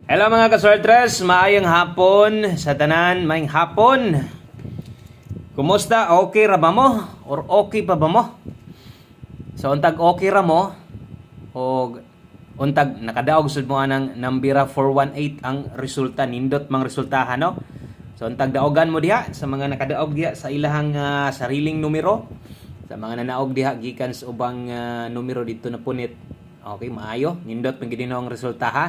Hello mga kasortres, maayong hapon sa tanan, maayong hapon. Kumusta? Okay ra ba mo? Or okay pa ba mo? So untag okay ra mo o untag nakadaog sud mo anang nambira 418 ang resulta, nindot mang resultahan no? So untag daogan mo diha sa mga nakadaog diha sa ilahang sariling numero, sa mga nanaog diha gikan sa ubang numero dito na punit. Okay, maayo, nindot man gid ang resulta ha.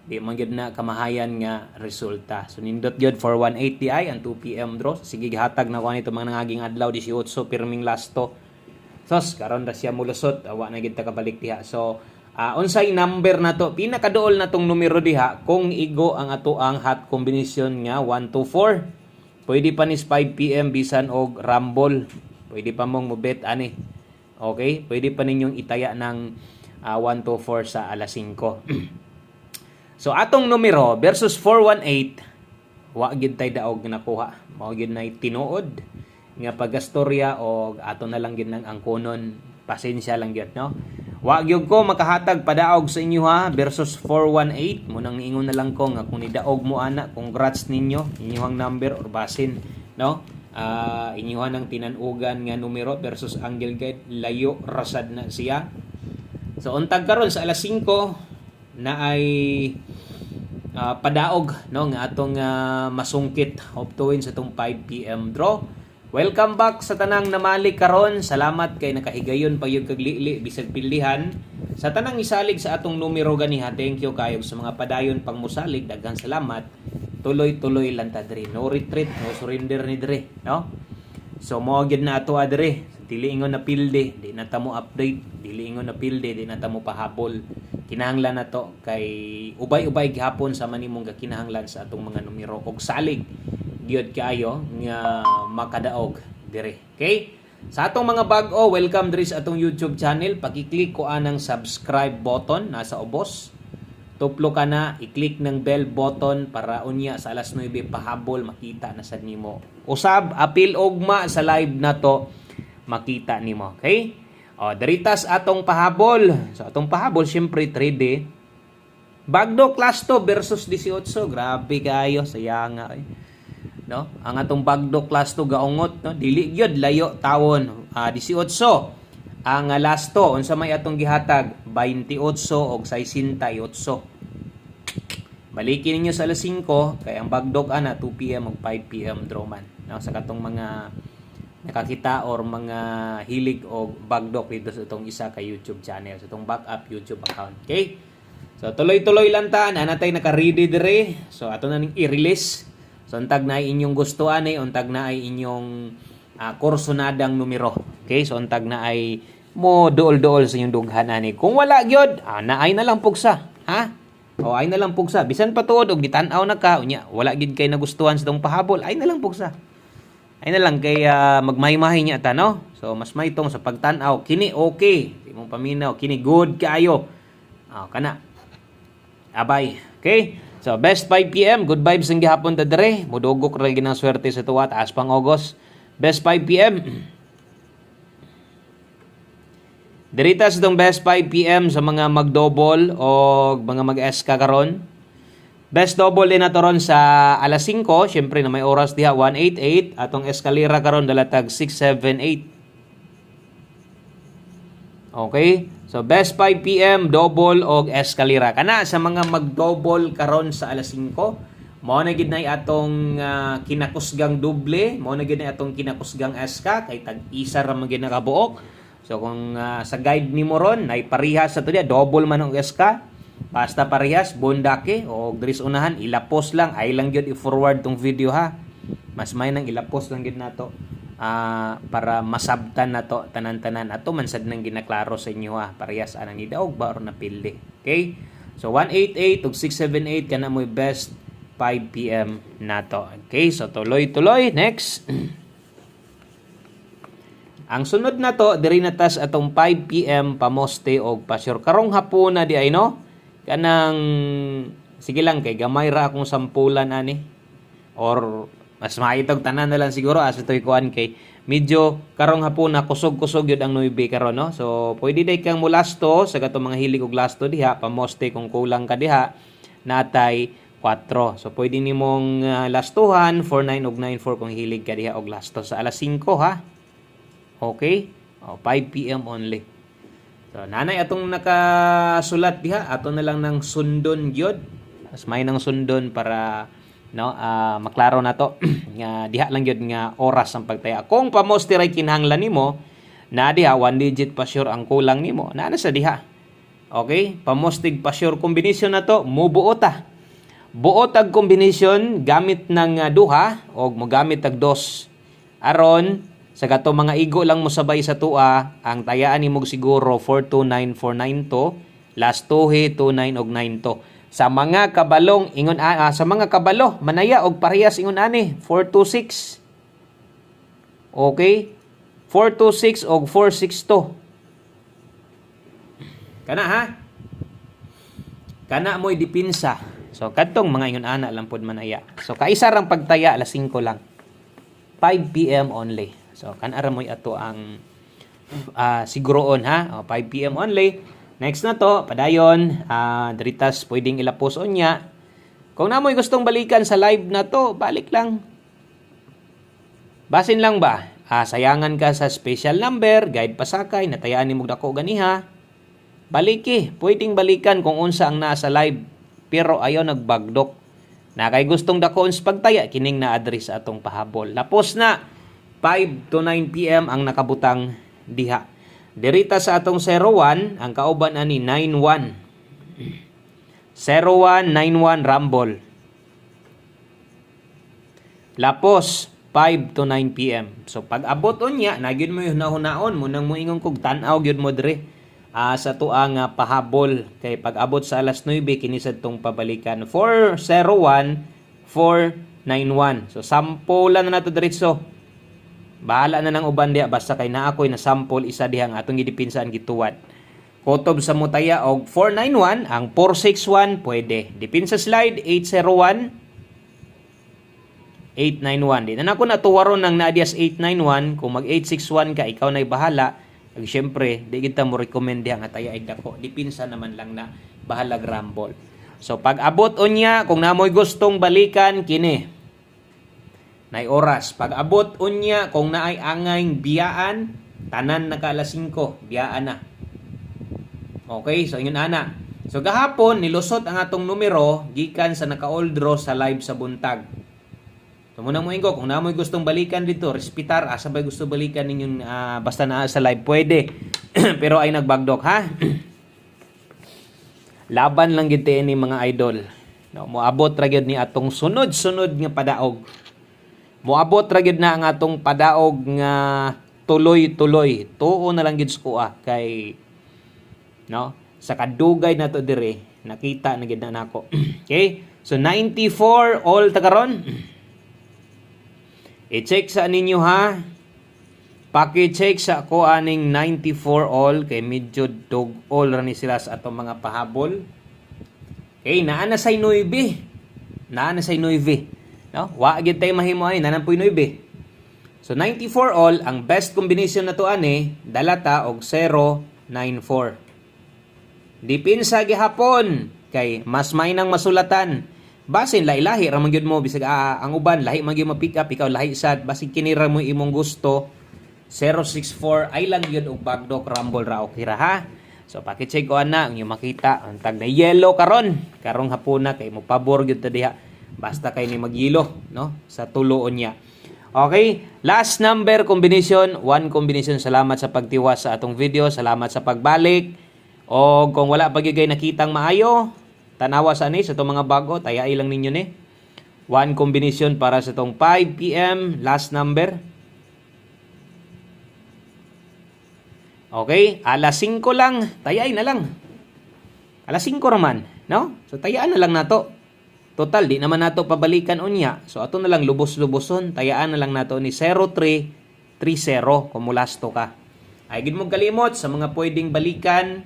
Di man gyud na kamahayan nga resulta. So nindot gyud for 180 di ay ang 2 PM draw. Sige gihatag na ko nito mga nangaging adlaw 18 pirming lasto. Sos karon ra siya mulusot, awa na gyud ta kabalik diha. So unsay number na to? Pinakaduol na tong numero diha kung igo ang ato ang hot combination nga 1 to 4. Pwede pa nis 5 PM bisan og rumble. Pwede pa mong mobet ani. Okay? Pwede pa ninyong itaya ng 1 to 4 sa alas 5. So atong numero versus 418 wa gid tay daog nakuha. Mao gid nay tinuod nga pagastorya og ato na lang gid nang angkonon. Pasensya lang gyud no. Wa gyud ko makahatag padaog sa inyo ha versus 418. Munang niingon na lang ko nga kung nidaog mo ana, congrats ninyo. Inyong number or basin no. Inyuhan ang tinanugan nga numero versus angle guide layo rasad na siya. So untag karon sa alas 5 na ay padaog no nga atong masungkit hoptuin sa tong 5 PM draw. Welcome back sa tanang namali karon. Salamat kay nakahigayon pa yung kaglili bisag pilihan sa tanang isalig sa atong numero ganiha. Thank you kayo sa mga padayon pang musalig, daghang salamat. Tuloy-tuloy lang ta diri. No retreat, no surrender ni diri, no? So mo gid na ato adiri. Dili ingon na pilde, di na ta mo update, dili ingon na pilde, di na ta mo pahabol. Kinahanglan na to kay ubay-ubay gihapon sa manimong kinahanglan sa atong mga numero og salig gyud kaayo nga makadaog dire. Okay? Sa atong mga bag-o, welcome diri sa atong YouTube channel. Paki-click ko anang subscribe button nasa ubos. Tuplo ka na, i-click ng bell button para unya sa alas 9 pahabol makita na sad nimo. Usab apil ugma sa live na to makita nimo. Okay? Daritas atong pahabol. So atong pahabol syempre 3D. Bagdo class 2 versus 18. Grabe kayo, sayang nga no? Ang atong Bagdo class 2 gaungot no, dili gyud layo tawon. 18. Ang last 2 unsa may atong gihatag 28 og 68. Balikin ninyo sa alas 5 kay ang Bagdog ana 2 PM ug 5 PM draw man. No, sa katong mga nakakita or mga hilig o bagdok dito sa itong isa ka YouTube channel, sa itong backup YouTube account. Okay? So, tuloy-tuloy lang ta. Nanatay naka-ready dire. So, ato na ning i-release. So, untag na ay inyong gustuhan untag na ay inyong kursonadang numero. Okay? So, untag na ay mo dool-dool sa inyong dughan ani. Kung wala gyud, naay na lang pugsa. Ha? O, ay na lang pugsa. Bisan pa tuod og gitan-aw na ka, unya, wala gid kay nagustuhan sa itong pahabol, ay na lang pugsa. Ay na lang kay magmahimahi niya ta no. So mas maitong sa pagtan-aw kini okay, di mo paminaw kini good kaayo. Kana. Abay. Okay? So best 5 PM, good vibes ang gihapon ta dire. Mudugok ra ginang swerte sa tuwa taas pang August. Best 5 PM. Dirita sa tong best 5 PM sa mga mag-double o mga mag-SK karon. Best double din nato ron sa alas 5, syempre na may oras diha 188 atong eskalera karon dalatag 678. Okay? So best 5 PM double og eskalera. Kana sa mga mag-double karon sa alas 5, mao na gid nay atong kinakusgang doble, mao na gid nay atong kinakusgang SK kay tag-isa ra man gid nakabuok. So kung sa guide nimo ron nay parihas sa to dia double man og SK. Basta parehas, bondake o dris unahan, ilapos lang. Ay lang yun i-forward tong video ha. Mas may nang ilapos lang yun na to. Para masabtan na to, tanan-tanan. Ato mansad nang ginaklaro sa inyo ha. Parehas anang nidaog ba or napildi. Okay? So 188 ug 678 kana mo best 5 PM na to. Okay? So tuloy-tuloy. Next. Ang sunod na to, diri na tas atong 5 PM pamoste og pasyor. Karong hapon na di ay no? Kanang sige lang kay gamay ra akong sampulan ani or mas maitog tanan na lang siguro as itoy kuan kay medyo karong hapon na kusog-kusog yun ang 9 karon no. So pwede day kang mulasto sa katong mga hilig og lasto diha pamoste kung kulang ka diha natay 4. So pwede nimong lastuhan 49 ug 94 kung hilig ka diha og lasto sa alas 5 ha. Okay? 5 PM only. So nanay atong nakasulat diha, ato na lang ng sundon gyud. As may nang sundon para maklaro na to nga diha lang gyud nga oras ang pagtaya. Kung pamostiray kinahanglan nimo na diha 1 digit pa sure ang kulang nimo, na sa diha. Okay? Pamostig pa sure combination na to, mubuot ta. Buot ag combination gamit ng duha o mogamit ag dos. Aron sa kato mga igo lang mo sabay sa tua, ang tayaan nimo siguro 429492, last 2 29 og 92. Sa mga kabalong ingon sa mga kabalo manaya og parehas ingon ani 426. Okay? 426 og 462. Kana ha? Kana mo'y dipinsa. So kadtong mga ingon ana lang pud manaya. So kaisa rang pagtaya alas 5 lang. 5 PM only. So kanara mo'y ato ang siguroon ha. 5 PM only. Next na to, padayon, diritas pwedeng ilapos unya. Kung namoy gustong balikan sa live na to, balik lang. Basin lang ba? Sayangan ka sa special number, guide pasakay, natayaan ni mo dako ganiha. Baliki, pwedeng balikan kung unsa ang nasa live, pero ayaw nagbagdok. Na kay gustong dakoon sa pagtaya, kining na address atong pahabol. Lapos na, 5 to 9 PM ang nakabutang diha. Dirita sa atong 01, ang kauban ani 91. 0191 Rumble. Lapos 5 to 9 PM. So pag abot unya, nagyud mo yung nahunaon mo nang moingon kog tan-aw gyud mo dire sa tuang pahabol kay pag abot sa alas 9 kini sadtong pabalikan 401 491. So sampulan na nato diretso. Bahala na ng uban diha basta kay naa koy na sample isa diha ang atong gidipinsan gituwad. Kutob sa mutaya og 491, ang 461 pwede. Dipinsa slide 801 891. Di na ako natuwaron ng naadias 891 kung mag 861 ka ikaw na'y bahala. Ag syempre di kita mo recommend diha nga taya dako. Dipinsa naman lang na bahala grambol. So pag abot unya kung namoy gustong balikan kini nay oras. Pag abot unya kung naay angayng biyaan, tanan na ka alas 5, biyaan na. Okay, so yun ana. So gahapon nilusot ang atong numero gikan sa naka-all draw sa live sa buntag. So muna mo ingo kung namoy gustong balikan dito, respitar asa bay gusto balikan ninyong basta na sa live pwede. Pero ay nagbagdok ha. Laban lang gid ni mga idol. No, moabot ra gyud ni atong sunod-sunod nga padaog. Moabot ra gyud na ang atong padaog nga tuloy-tuloy. Tuo na lang gyud sa kay sa kadugay na to dire nakita na gyud na nako. Okay? So 94 all ta karon. I-check sa ninyo ha. Paki-check sa ako aning 94 all kay medyo dog all ra ni sila sa atong mga pahabol. Okay, naa na say 9. Naa na say 9. No? Wa gyud tay mahimo ay nanampoy 9. So 94 all ang best combination na to ani dalata og 094. Dipinsa gihapon kay mas may nang masulatan. Basin lahi-lahi ra man gyud mo bisag ang uban lahi man gyud ma-pick up ikaw lahi sad basig kini ra mo imong gusto 064 ay lang gyud og bagdok rumble ra okay ra ha. So paki-check ko ana ang makita ang tag na yellow karon karong hapuna kay mo pabor gyud ta diha. Basta kay ni magyelo no sa tuloon niya. Okay, last number combination, 1 combination. Salamat sa pagtiwas sa atong video, salamat sa pagbalik. O kung wala pa gyud nakitang maayo, tanawa sa sa itong mga bago, tayai lang ninyo ni. 1 combination para sa itong 5 PM, last number. Okay, alas 5 lang, tayai na lang. Alas 5 raman, no? So tayaan na lang nato. Total, di naman nato pabalikan unya. So ato na lang lubos-luboson, tayaan na lang nato ni 0330 kung mulasto ka. Ay gid mo kalimot sa mga pwedeng balikan.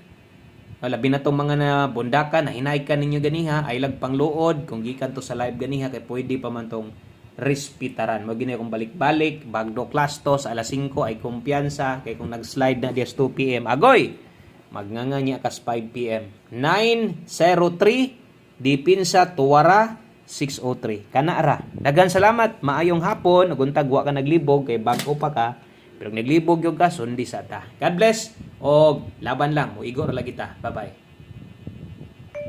Labi na tong mga na bundakan na hinaay ka ninyo ganiha ay lagpang luod kung gikan to sa live ganiha kay pwede pa man tong respitaran. Mo gini kung balik-balik bagdo class to sa alas 5 ay kumpiyansa kay kung nag-slide na dias 2 PM agoy magnganga niya kas 5 PM 903 Dipinsa Tuwara 603. Kana ara. Daghang salamat. Maayong hapon. Ug untag wa ka naglibog kay bag-o pa ka. Pero naglibog yung ka sundi sa ta. God bless. Og laban lang. Muigo ra lagi ta. Bye-bye.